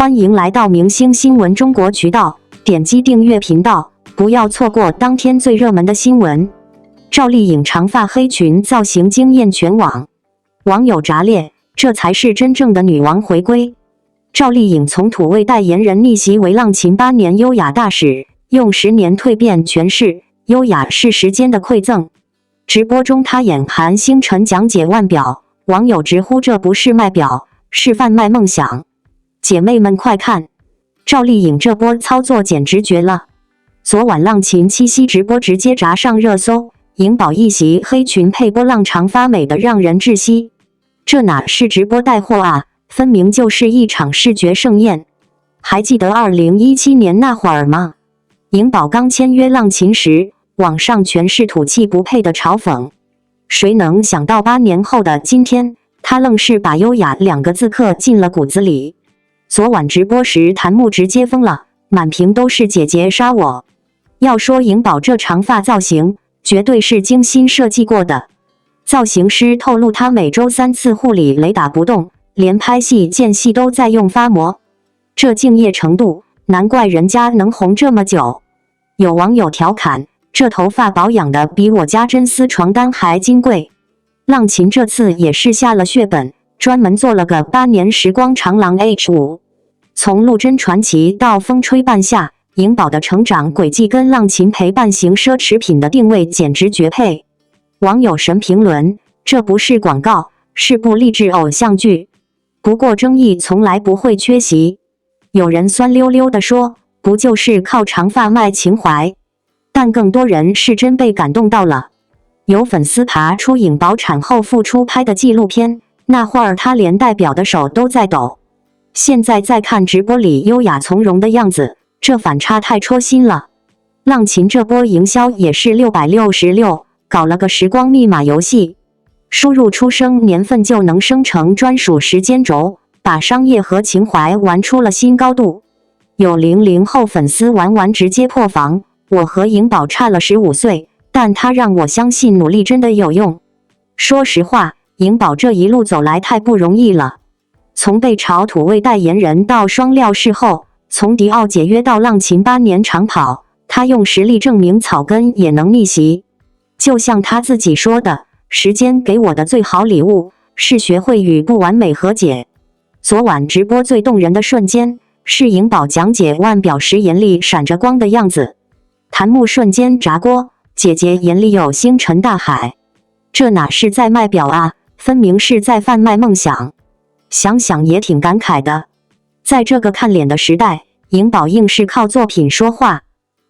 欢迎来到明星新闻中国渠道，点击订阅频道，不要错过当天最热门的新闻。赵丽颖长发黑裙造型惊艳全网，网友炸裂，这才是真正的女王回归。赵丽颖从土味代言人逆袭为浪琴8年优雅大使，用10年蜕变诠释优雅是时间的馈赠。直播中她演韩星辰讲解腕表，网友直呼这不是卖表，是贩卖梦想。姐妹们快看，赵丽颖这波操作简直绝了！昨晚浪琴7夕直播直接炸上热搜，颖宝一袭黑裙配波浪长发，美得让人窒息。这哪是直播带货啊，分明就是一场视觉盛宴。还记得2017年那会儿吗？颖宝刚签约浪琴时，网上全是土气不配的嘲讽。谁能想到8年后的今天，她愣是把优雅2个字刻进了骨子里。昨晚直播时，弹幕直接疯了，满屏都是姐姐杀我。要说颖宝这长发造型，绝对是精心设计过的。造型师透露，她每周3次护理雷打不动，连拍戏间隙都在用发膜。这敬业程度，难怪人家能红这么久。有网友调侃，这头发保养的比我家真丝床单还金贵。浪琴这次也是下了血本，专门做了个8年时光长廊 H5。从陆贞传奇到风吹半夏，颖宝的成长轨迹跟浪琴陪伴型奢侈品的定位简直绝配。网友神评论，这不是广告，是部励志偶像剧。不过争议从来不会缺席。有人酸溜溜地说，不就是靠长发卖情怀？但更多人是真被感动到了。有粉丝爬出颖宝产后复出拍的纪录片，那会儿她连戴表的手都在抖。现在再看直播里优雅从容的样子，这反差太戳心了。浪琴这波营销也是666，搞了个时光密码游戏，输入出生年份就能生成专属时间轴，把商业和情怀玩出了新高度。有00后粉丝玩直接破防，我和颖宝差了15岁，但她让我相信努力真的有用。说实话，颖宝这一路走来太不容易了。从被炒土味代言人到双料视后，从迪奥解约到浪琴8年长跑，他用实力证明草根也能逆袭。就像他自己说的，时间给我的最好礼物是学会与不完美和解。昨晚直播最动人的瞬间是颖宝讲解腕表时眼里闪着光的样子，弹幕瞬间炸锅，姐姐眼里有星辰大海。这哪是在卖表啊，分明是在贩卖梦想。想想也挺感慨的，在这个看脸的时代，颖宝硬是靠作品说话。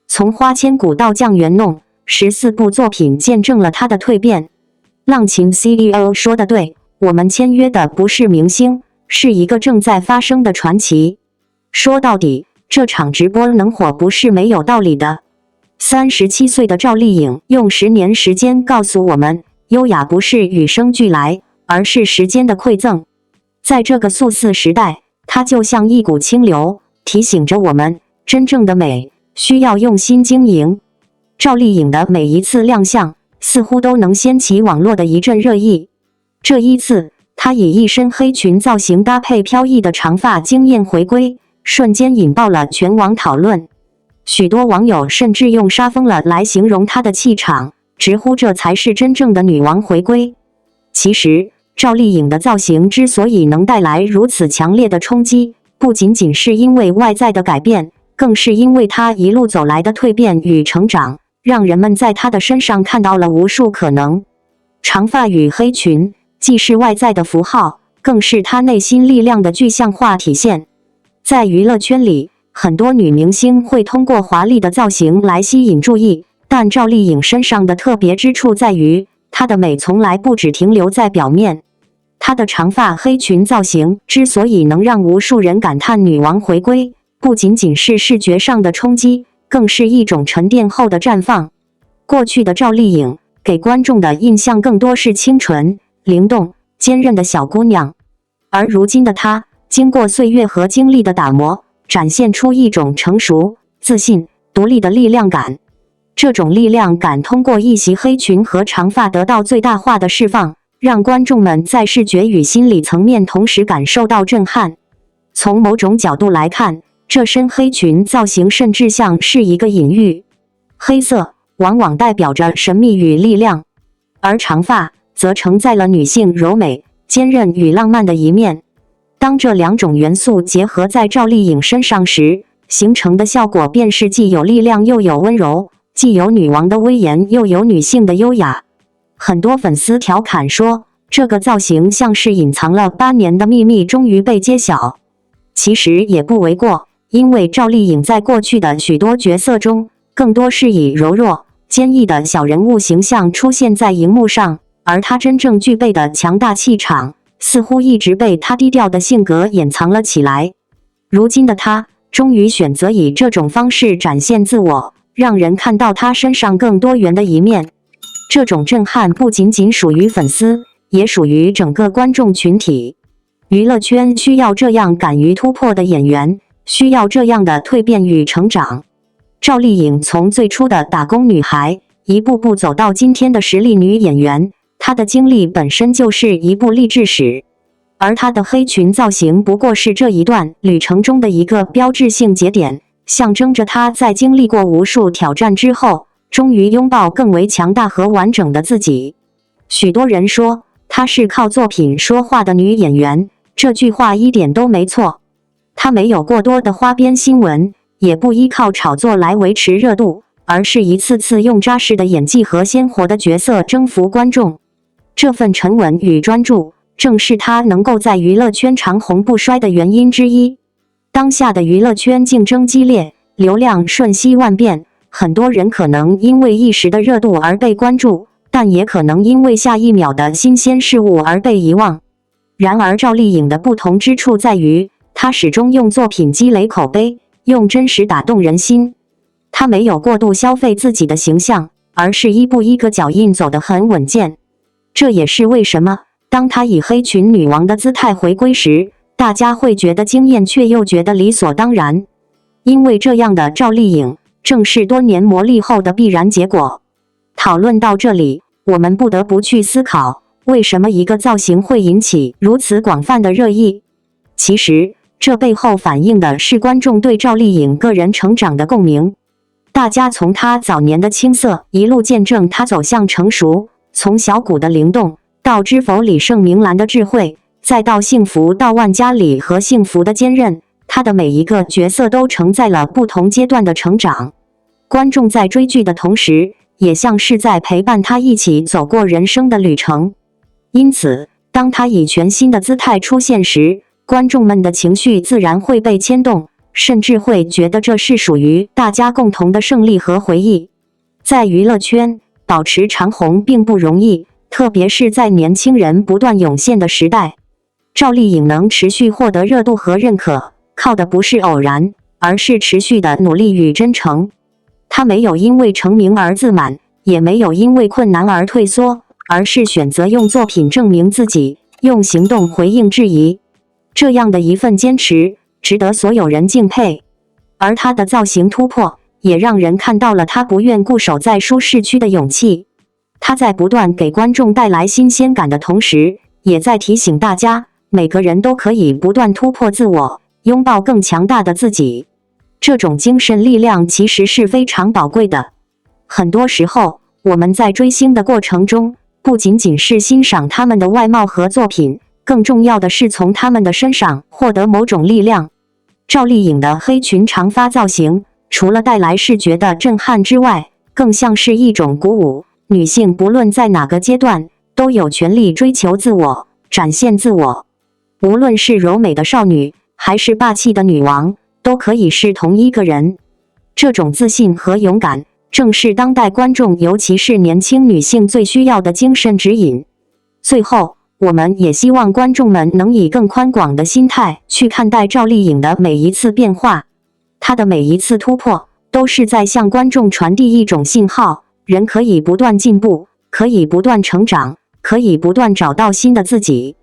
从花千骨到酱园弄，14部作品见证了他的蜕变。浪琴 CEO 说的对，我们签约的不是明星，是一个正在发生的传奇。说到底，这场直播能火不是没有道理的。37岁的赵丽颖用10年时间告诉我们，优雅不是与生俱来，而是时间的馈赠。在这个速四时代，它就像一股清流，提醒着我们，真正的美需要用心经营。赵丽颖的每一次亮相，似乎都能掀起网络的一阵热议。这一次，她以一身黑裙造型搭配飘逸的长发惊艳回归，瞬间引爆了全网讨论。许多网友甚至用杀疯了来形容她的气场，直呼这才是真正的女王回归。其实，赵丽颖的造型之所以能带来如此强烈的冲击，不仅仅是因为外在的改变，更是因为她一路走来的蜕变与成长，让人们在她的身上看到了无数可能。长发与黑裙，既是外在的符号，更是她内心力量的具象化体现。在娱乐圈里，很多女明星会通过华丽的造型来吸引注意，但赵丽颖身上的特别之处在于，她的美从来不只停留在表面。她的长发黑裙造型之所以能让无数人感叹女王回归，不仅仅是视觉上的冲击，更是一种沉淀后的绽放。过去的赵丽颖给观众的印象更多是清纯、灵动、坚韧的小姑娘，而如今的她，经过岁月和经历的打磨，展现出一种成熟、自信、独立的力量感。这种力量感通过一袭黑裙和长发得到最大化的释放，让观众们在视觉与心理层面同时感受到震撼。从某种角度来看，这身黑裙造型甚至像是一个隐喻。黑色往往代表着神秘与力量，而长发则承载了女性柔美、坚韧与浪漫的一面。当这两种元素结合在赵丽颖身上时，形成的效果便是既有力量又有温柔，既有女王的威严又有女性的优雅。很多粉丝调侃说，这个造型像是隐藏了8年的秘密终于被揭晓。其实也不为过，因为赵丽颖在过去的许多角色中，更多是以柔弱、坚毅的小人物形象出现在荧幕上，而她真正具备的强大气场，似乎一直被她低调的性格掩藏了起来。如今的她，终于选择以这种方式展现自我，让人看到她身上更多元的一面。这种震撼不仅仅属于粉丝，也属于整个观众群体。娱乐圈需要这样敢于突破的演员，需要这样的蜕变与成长。赵丽颖从最初的打工女孩，一步步走到今天的实力女演员，她的经历本身就是一部励志史。而她的黑裙造型不过是这一段旅程中的一个标志性节点，象征着她在经历过无数挑战之后，终于拥抱更为强大和完整的自己。许多人说，她是靠作品说话的女演员，这句话一点都没错。她没有过多的花边新闻，也不依靠炒作来维持热度，而是一次次用扎实的演技和鲜活的角色征服观众。这份沉稳与专注，正是她能够在娱乐圈长红不衰的原因之一。当下的娱乐圈竞争激烈，流量瞬息万变，很多人可能因为一时的热度而被关注，但也可能因为下一秒的新鲜事物而被遗忘。然而赵丽颖的不同之处在于，她始终用作品积累口碑，用真实打动人心。她没有过度消费自己的形象，而是一步一个脚印走得很稳健。这也是为什么当她以黑裙女王的姿态回归时，大家会觉得惊艳却又觉得理所当然。因为这样的赵丽颖，正是多年磨砺后的必然结果。讨论到这里，我们不得不去思考，为什么一个造型会引起如此广泛的热议？其实，这背后反映的是观众对赵丽颖个人成长的共鸣。大家从她早年的青涩一路见证她走向成熟，从小谷的灵动到知否里盛明兰的智慧，再到幸福到万家里和幸福的坚韧，她的每一个角色都承载了不同阶段的成长。观众在追剧的同时，也像是在陪伴她一起走过人生的旅程。因此，当她以全新的姿态出现时，观众们的情绪自然会被牵动，甚至会觉得这是属于大家共同的胜利和回忆。在娱乐圈，保持长红并不容易，特别是在年轻人不断涌现的时代。赵丽颖能持续获得热度和认可，靠的不是偶然，而是持续的努力与真诚。她没有因为成名而自满，也没有因为困难而退缩，而是选择用作品证明自己，用行动回应质疑。这样的一份坚持，值得所有人敬佩。而她的造型突破，也让人看到了她不愿固守在舒适区的勇气。她在不断给观众带来新鲜感的同时，也在提醒大家，每个人都可以不断突破自我，拥抱更强大的自己。这种精神力量其实是非常宝贵的。很多时候，我们在追星的过程中，不仅仅是欣赏他们的外貌和作品，更重要的是从他们的身上获得某种力量。赵丽颖的黑裙长发造型，除了带来视觉的震撼之外，更像是一种鼓舞。女性不论在哪个阶段，都有权利追求自我，展现自我。无论是柔美的少女，还是霸气的女王，都可以是同一个人。这种自信和勇敢，正是当代观众，尤其是年轻女性最需要的精神指引。最后，我们也希望观众们能以更宽广的心态去看待赵丽颖的每一次变化。她的每一次突破，都是在向观众传递一种信号：人可以不断进步，可以不断成长，可以不断找到新的自己。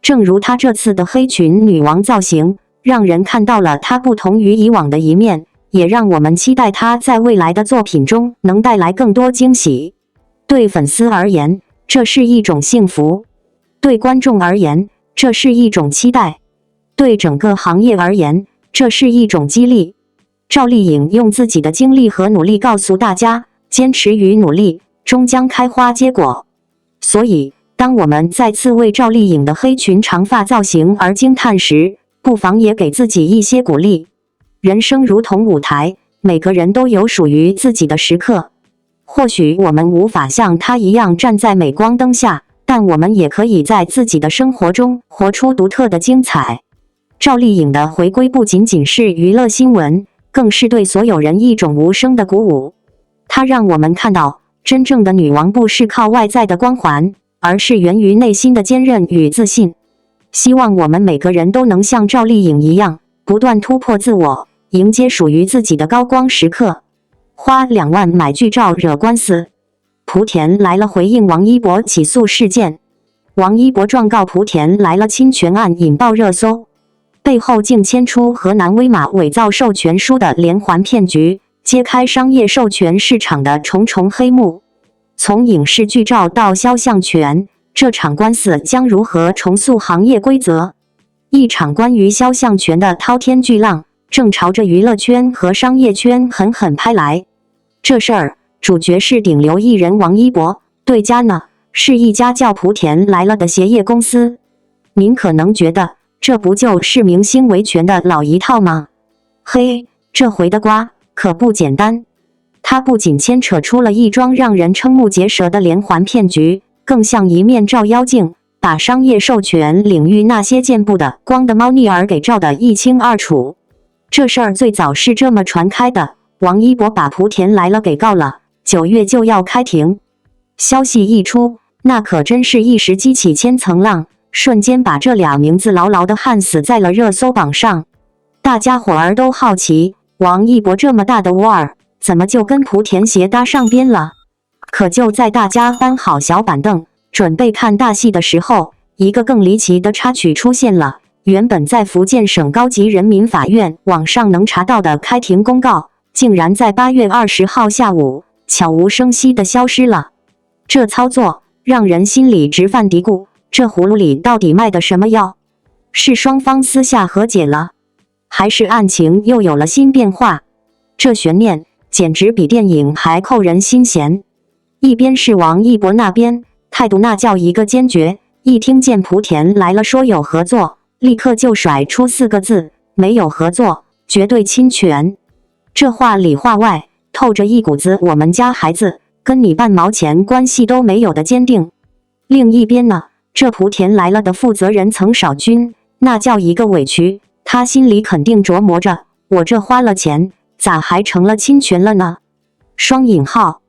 正如她这次的黑裙女王造型，让人看到了她不同于以往的一面，也让我们期待她在未来的作品中能带来更多惊喜。对粉丝而言，这是一种幸福；对观众而言，这是一种期待。对整个行业而言，这是一种激励。赵丽颖用自己的经历和努力告诉大家，坚持与努力终将开花结果。所以，当我们再次为赵丽颖的黑裙长发造型而惊叹时，不妨也给自己一些鼓励。人生如同舞台，每个人都有属于自己的时刻。或许我们无法像她一样站在镁光灯下，但我们也可以在自己的生活中活出独特的精彩。赵丽颖的回归不仅仅是娱乐新闻，更是对所有人一种无声的鼓舞。她让我们看到，真正的女王不是靠外在的光环，而是源于内心的坚韧与自信。希望我们每个人都能像赵丽颖一样，不断突破自我，迎接属于自己的高光时刻。花2万买剧照惹官司，莆田来了回应王一博起诉事件。王一博状告莆田来了侵权案引爆热搜，背后竟牵出河南威马伪造授权书的连环骗局，揭开商业授权市场的重重黑幕。从影视剧照到肖像权，这场官司将如何重塑行业规则？一场关于肖像权的滔天巨浪正朝着娱乐圈和商业圈狠狠拍来。这事儿主角是顶流艺人王一博，对家呢是一家叫莆田来了的鞋业公司。您可能觉得这不就是明星维权的老一套吗？嘿，这回的瓜可不简单。它不仅牵扯出了一桩让人瞠目结舌的连环骗局，更像一面照妖镜，把商业授权领域那些见不得光的猫腻儿给照得一清二楚。这事儿最早是这么传开的，王一博把莆田来了给告了，9月就要开庭。消息一出，那可真是一时激起千层浪，瞬间把这俩名字牢牢地焊死在了热搜榜上。大家伙儿都好奇，王一博这么大的窝儿，怎么就跟莆田鞋搭上边了？可就在大家搬好小板凳，准备看大戏的时候，一个更离奇的插曲出现了。原本在福建省高级人民法院网上能查到的开庭公告，竟然在8月20号下午悄无声息地消失了。这操作让人心里直犯嘀咕，这葫芦里到底卖的什么药？是双方私下和解了，还是案情又有了新变化？这悬念简直比电影还扣人心弦。一边是王一博那边，态度那叫一个坚决，一听见莆田来了说有合作，立刻就甩出4个字：没有合作，绝对侵权。这话里话外透着一股子我们家孩子跟你半毛钱关系都没有的坚定。另一边呢，这莆田来了的负责人曾少军，那叫一个委屈，他心里肯定琢磨着，我这花了钱，咋还成了侵权了呢？双引号，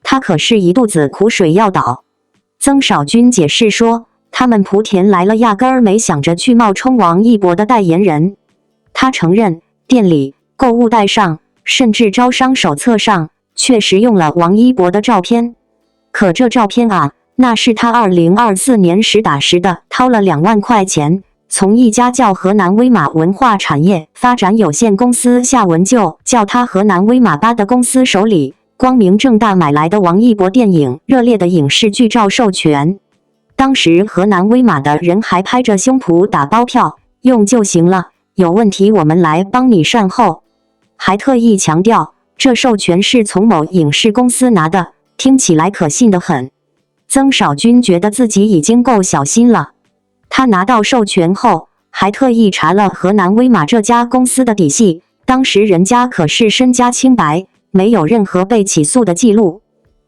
他可是一肚子苦水要倒。曾少军解释说，他们莆田来了压根儿没想着去冒充王一博的代言人。他承认，店里、购物袋上，甚至招商手册上，确实用了王一博的照片。可这照片啊，那是他2024年实打实的掏了2万块钱，从一家叫河南威马文化产业发展有限公司下文就叫他河南威马8的公司手里，光明正大买来的王一博电影《热烈》的影视剧照授权。当时河南威马的人还拍着胸脯打包票，用就行了，有问题我们来帮你善后。还特意强调，这授权是从某影视公司拿的，听起来可信得很。曾少军觉得自己已经够小心了。他拿到授权后，还特意查了河南威马这家公司的底细，当时人家可是身家清白，没有任何被起诉的记录。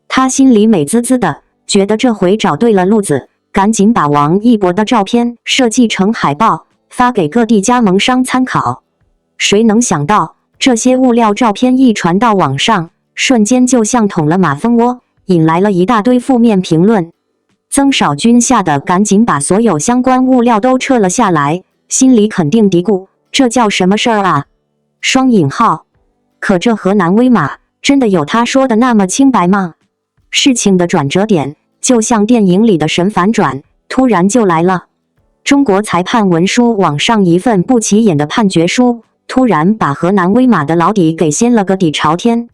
他心里美滋滋的，觉得这回找对了路子，赶紧把王一博的照片设计成海报，发给各地加盟商参考。谁能想到，这些物料照片一传到网上，瞬间就像捅了马蜂窝，引来了一大堆负面评论。曾少军吓得赶紧把所有相关物料都撤了下来，心里肯定嘀咕，这叫什么事儿啊？双引号。可这河南威马真的有他说的那么清白吗？事情的转折点就像电影里的神反转，突然就来了。中国裁判文书网上一份不起眼的判决书，突然把河南威马的老底给掀了个底朝天。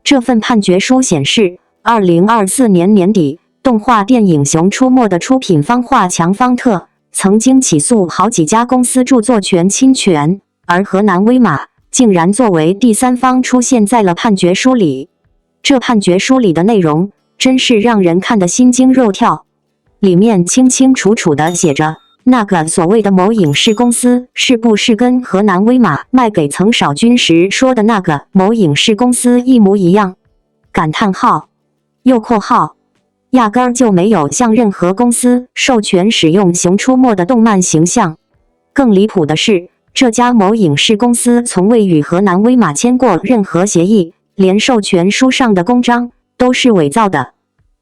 这份判决书显示，2024年年底，动画电影《熊出没》的出品方华强方特曾经起诉好几家公司著作权侵权，而河南威马竟然作为第三方出现在了判决书里。这判决书里的内容真是让人看得心惊肉跳，里面清清楚楚地写着，那个所谓的某影视公司是不是跟河南威马卖给曾少军时说的那个某影视公司一模一样？感叹号，又括号，压根儿就没有向任何公司授权使用熊出没的动漫形象。更离谱的是，这家某影视公司从未与河南威马签过任何协议，连授权书上的公章都是伪造的。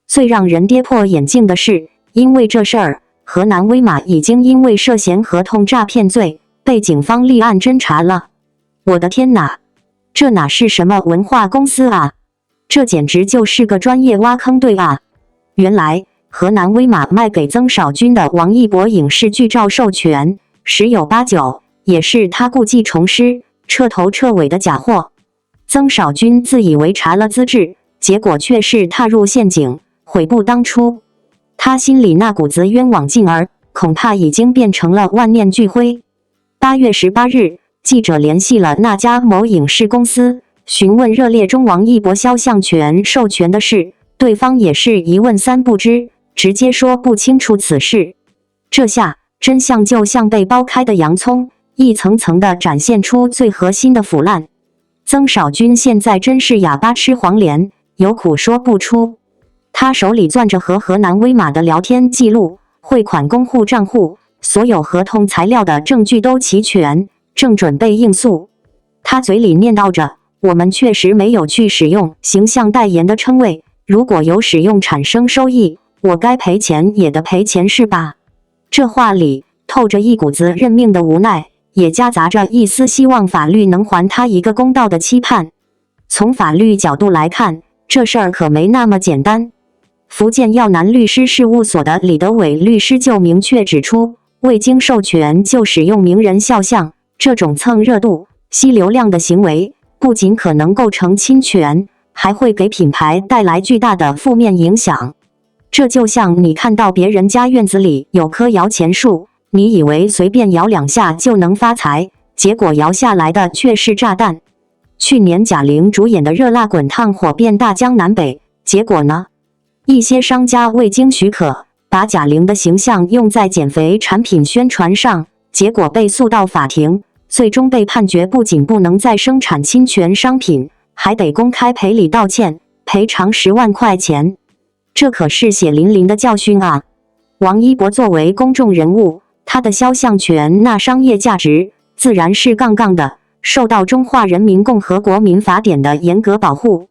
最让人跌破眼镜的是，因为这事儿，河南威马已经因为涉嫌合同诈骗罪被警方立案侦查了。我的天哪，这哪是什么文化公司啊？这简直就是个专业挖坑队啊！原来河南威马卖给曾少军的王一博影视剧照授权，十有八九也是他故技重施、彻头彻尾的假货。曾少军自以为查了资质，结果却是踏入陷阱，悔不当初。他心里那股子冤枉劲儿，恐怕已经变成了万念俱灰。8月18日，记者联系了那家某影视公司，询问热烈中王一博肖像权授权的事，对方也是一问三不知，直接说不清楚此事。这下真相就像被剥开的洋葱，一层层地展现出最核心的腐烂。曾少军现在真是哑巴吃黄连，有苦说不出。他手里攥着和河南威马的聊天记录、汇款公户账户，所有合同材料的证据都齐全，正准备应诉。他嘴里念叨着，我们确实没有去使用形象代言的称谓，如果有使用产生收益，我该赔钱也得赔钱是吧？这话里透着一股子认命的无奈，也夹杂着一丝希望法律能还他一个公道的期盼。从法律角度来看，这事儿可没那么简单。福建耀南律师事务所的李德伟律师就明确指出，未经授权就使用名人肖像，这种蹭热度、吸流量的行为，不仅可能构成侵权，还会给品牌带来巨大的负面影响。这就像你看到别人家院子里有棵摇钱树，你以为随便摇2下就能发财，结果摇下来的却是炸弹。去年贾玲主演的热辣滚烫火遍大江南北，结果呢？一些商家未经许可，把贾玲的形象用在减肥产品宣传上，结果被诉到法庭，最终被判决不仅不能再生产侵权商品，还得公开赔礼道歉，赔偿10万块钱。这可是血淋淋的教训啊！王一博作为公众人物，他的肖像权那商业价值自然是杠杠的，受到中华人民共和国民法典的严格保护。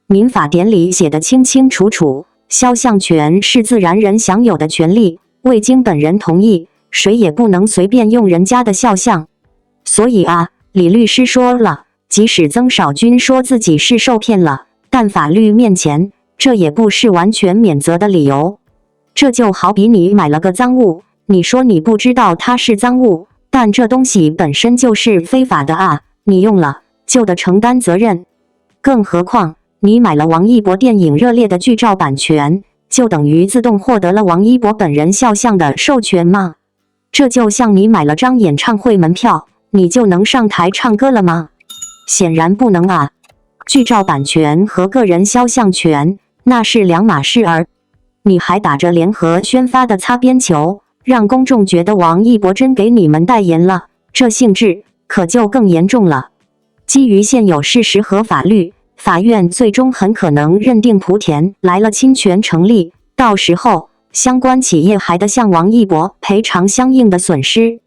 民法典里写得清清楚楚，肖像权是自然人享有的权利，未经本人同意，谁也不能随便用人家的肖像。所以啊，李律师说了，即使曾少军说自己是受骗了，但法律面前，这也不是完全免责的理由。这就好比你买了个赃物，你说你不知道它是赃物，但这东西本身就是非法的啊，你用了就得承担责任。更何况，你买了王一博电影《热烈》的剧照版权，就等于自动获得了王一博本人肖像的授权吗？这就像你买了张演唱会门票，你就能上台唱歌了吗？显然不能啊！剧照版权和个人肖像权那是两码事儿。你还打着联合宣发的擦边球，让公众觉得王一博真给你们代言了，这性质可就更严重了。基于现有事实和法律，法院最终很可能认定莆田来了侵权成立，到时候相关企业还得向王一博赔偿相应的损失。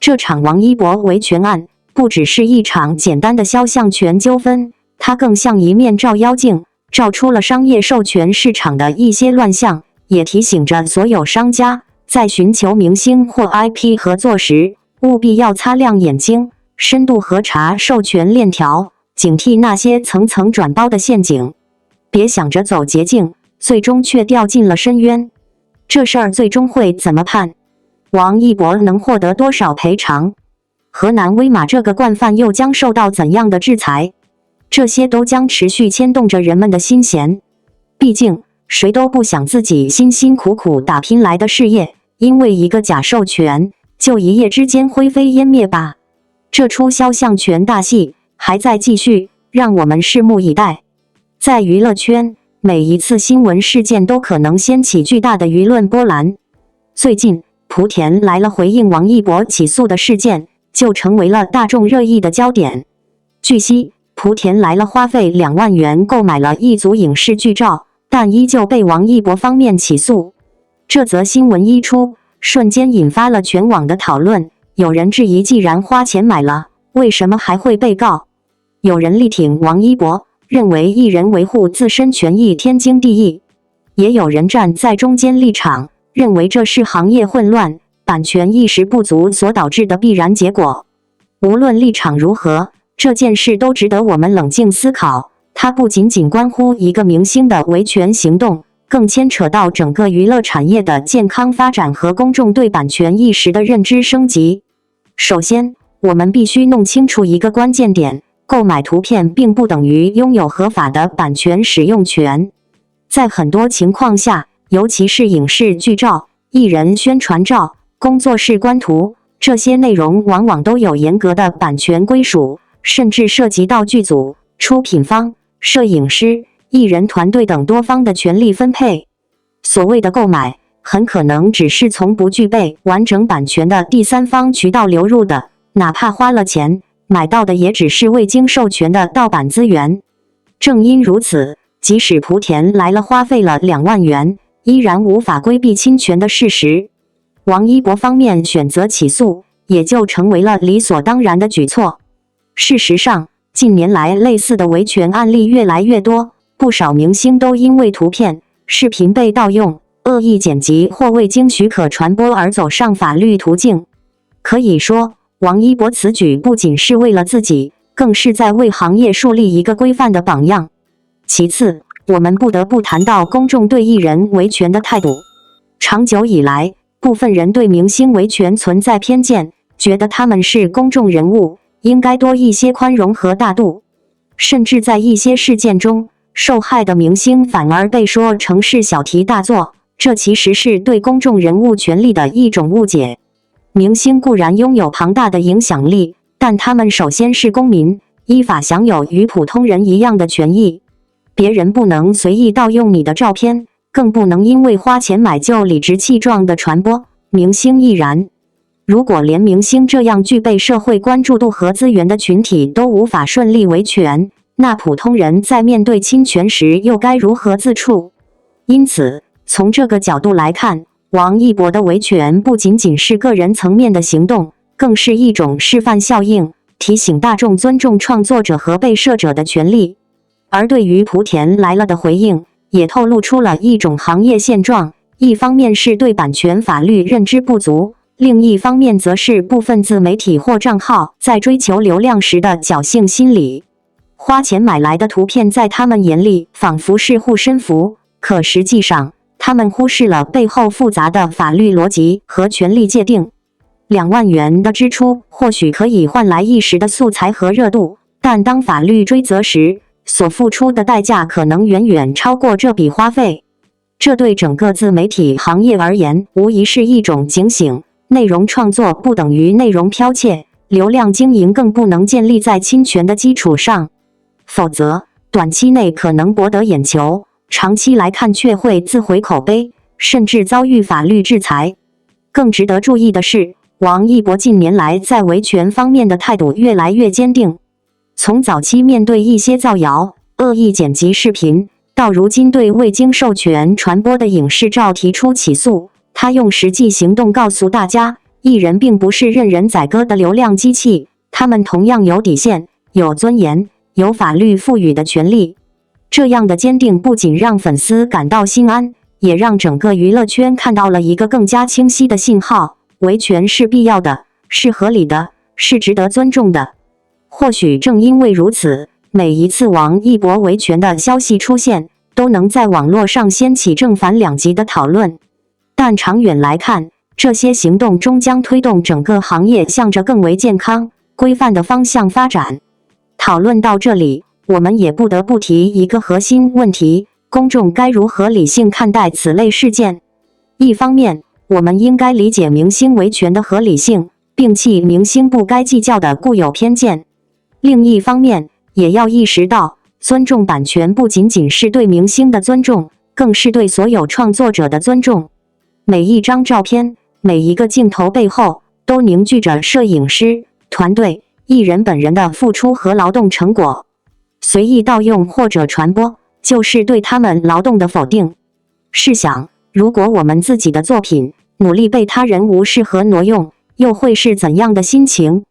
这场王一博维权案不只是一场简单的肖像权纠纷，它更像一面照妖镜，照出了商业授权市场的一些乱象，也提醒着所有商家在寻求明星或 IP 合作时，务必要擦亮眼睛，深度核查授权链条，警惕那些层层转包的陷阱，别想着走捷径，最终却掉进了深渊。这事儿最终会怎么判？王一博能获得多少赔偿？河南威马这个惯犯又将受到怎样的制裁？这些都将持续牵动着人们的心弦。毕竟，谁都不想自己辛辛苦苦打拼来的事业，因为一个假授权，就一夜之间灰飞烟灭吧？这出肖像权大戏还在继续，让我们拭目以待。在娱乐圈，每一次新闻事件都可能掀起巨大的舆论波澜。最近，莆田来了回应王一博起诉的事件，就成为了大众热议的焦点。据悉，莆田来了花费2万元购买了一组影视剧照，但依旧被王一博方面起诉。这则新闻一出，瞬间引发了全网的讨论。有人质疑，既然花钱买了，为什么还会被告？有人力挺王一博，认为艺人维护自身权益天经地义。也有人站在中间立场，认为这是行业混乱、版权意识不足所导致的必然结果。无论立场如何，这件事都值得我们冷静思考。它不仅仅关乎一个明星的维权行动，更牵扯到整个娱乐产业的健康发展和公众对版权意识的认知升级。首先，我们必须弄清楚一个关键点：购买图片并不等于拥有合法的版权使用权。在很多情况下，尤其是影视剧照、艺人宣传照、工作室官图，这些内容往往都有严格的版权归属，甚至涉及到剧组、出品方、摄影师、艺人团队等多方的权力分配。所谓的购买，很可能只是从不具备完整版权的第三方渠道流入的，哪怕花了钱，买到的也只是未经授权的盗版资源。正因如此，即使莆田来了花费了2万元，依然无法规避侵权的事实。王一博方面选择起诉，也就成为了理所当然的举措。事实上，近年来类似的维权案例越来越多，不少明星都因为图片、视频被盗用、恶意剪辑或未经许可传播而走上法律途径。可以说，王一博此举不仅是为了自己，更是在为行业树立一个规范的榜样。其次，我们不得不谈到公众对艺人维权的态度。长久以来，部分人对明星维权存在偏见，觉得他们是公众人物，应该多一些宽容和大度。甚至在一些事件中，受害的明星反而被说成是小题大做，这其实是对公众人物权利的一种误解。明星固然拥有庞大的影响力，但他们首先是公民，依法享有与普通人一样的权益。别人不能随意盗用你的照片，更不能因为花钱买就理直气壮地传播，明星亦然。如果连明星这样具备社会关注度和资源的群体都无法顺利维权，那普通人在面对侵权时又该如何自处？因此，从这个角度来看，王一博的维权不仅仅是个人层面的行动，更是一种示范效应，提醒大众尊重创作者和被摄者的权利。而对于莆田来了的回应，也透露出了一种行业现状：一方面是对版权法律认知不足，另一方面则是部分自媒体或账号在追求流量时的侥幸心理。花钱买来的图片在他们眼里仿佛是护身符，可实际上，他们忽视了背后复杂的法律逻辑和权利界定。2万元的支出或许可以换来一时的素材和热度，但当法律追责时，所付出的代价可能远远超过这笔花费。这对整个自媒体行业而言，无疑是一种警醒：内容创作不等于内容剽窃，流量经营更不能建立在侵权的基础上。否则，短期内可能博得眼球，长期来看却会自毁口碑，甚至遭遇法律制裁。更值得注意的是，王一博近年来在维权方面的态度越来越坚定。从早期面对一些造谣、恶意剪辑视频，到如今对未经授权传播的影视照提出起诉，他用实际行动告诉大家，艺人并不是任人宰割的流量机器，他们同样有底线、有尊严、有法律赋予的权利。这样的坚定不仅让粉丝感到心安，也让整个娱乐圈看到了一个更加清晰的信号：维权是必要的，是合理的，是值得尊重的。或许正因为如此，每一次王一博维权的消息出现，都能在网络上掀起正反两极的讨论。但长远来看，这些行动终将推动整个行业向着更为健康、规范的方向发展。讨论到这里，我们也不得不提一个核心问题：公众该如何理性看待此类事件？一方面，我们应该理解明星维权的合理性，摒弃明星不该计较的固有偏见。另一方面，也要意识到，尊重版权不仅仅是对明星的尊重，更是对所有创作者的尊重。每一张照片，每一个镜头背后，都凝聚着摄影师、团队、艺人本人的付出和劳动成果。随意盗用或者传播，就是对他们劳动的否定。试想，如果我们自己的作品努力被他人无视和挪用，又会是怎样的心情？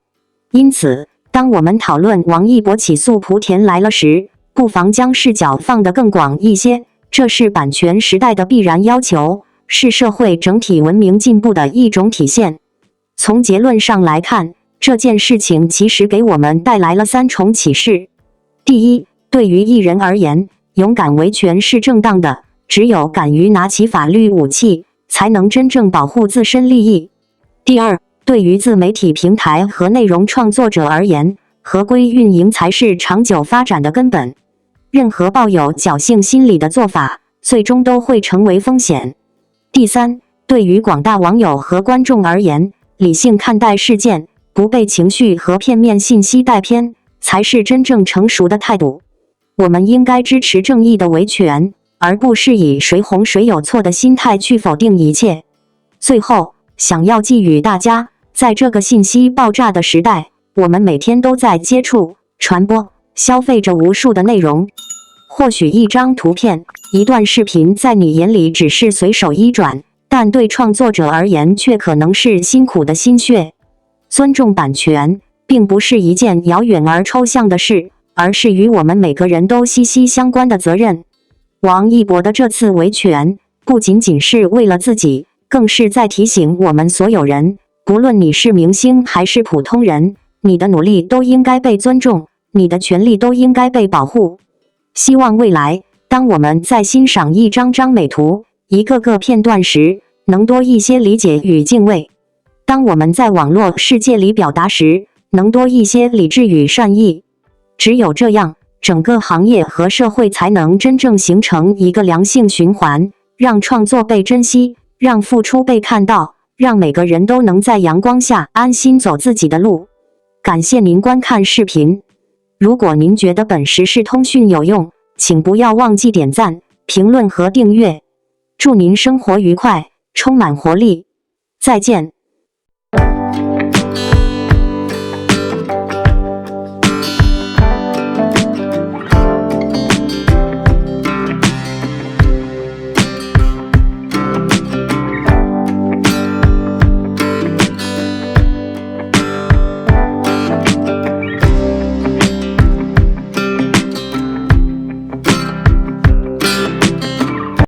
因此，当我们讨论王一博起诉莆田来了时，不妨将视角放得更广一些。这是版权时代的必然要求，是社会整体文明进步的一种体现。从结论上来看，这件事情其实给我们带来了3重启示。第一，对于艺人而言，勇敢维权是正当的，只有敢于拿起法律武器，才能真正保护自身利益。第二，对于自媒体平台和内容创作者而言，合规运营才是长久发展的根本。任何抱有侥幸心理的做法，最终都会成为风险。第三，对于广大网友和观众而言，理性看待事件，不被情绪和片面信息带偏，才是真正成熟的态度。我们应该支持正义的维权，而不是以谁红谁有错的心态去否定一切。最后，想要寄语大家，在这个信息爆炸的时代，我们每天都在接触、传播、消费着无数的内容。或许一张图片、一段视频在你眼里只是随手一转，但对创作者而言却可能是辛苦的心血。尊重版权，并不是一件遥远而抽象的事，而是与我们每个人都息息相关的责任。王一博的这次维权，不仅仅是为了自己，更是在提醒我们所有人，不论你是明星还是普通人，你的努力都应该被尊重，你的权利都应该被保护。希望未来，当我们在欣赏一张张美图、一个个片段时，能多一些理解与敬畏；当我们在网络世界里表达时，能多一些理智与善意。只有这样，整个行业和社会才能真正形成一个良性循环，让创作被珍惜，让付出被看到，让每个人都能在阳光下安心走自己的路。感谢您观看视频。如果您觉得本时事通讯有用，请不要忘记点赞、评论和订阅。祝您生活愉快，充满活力。再见。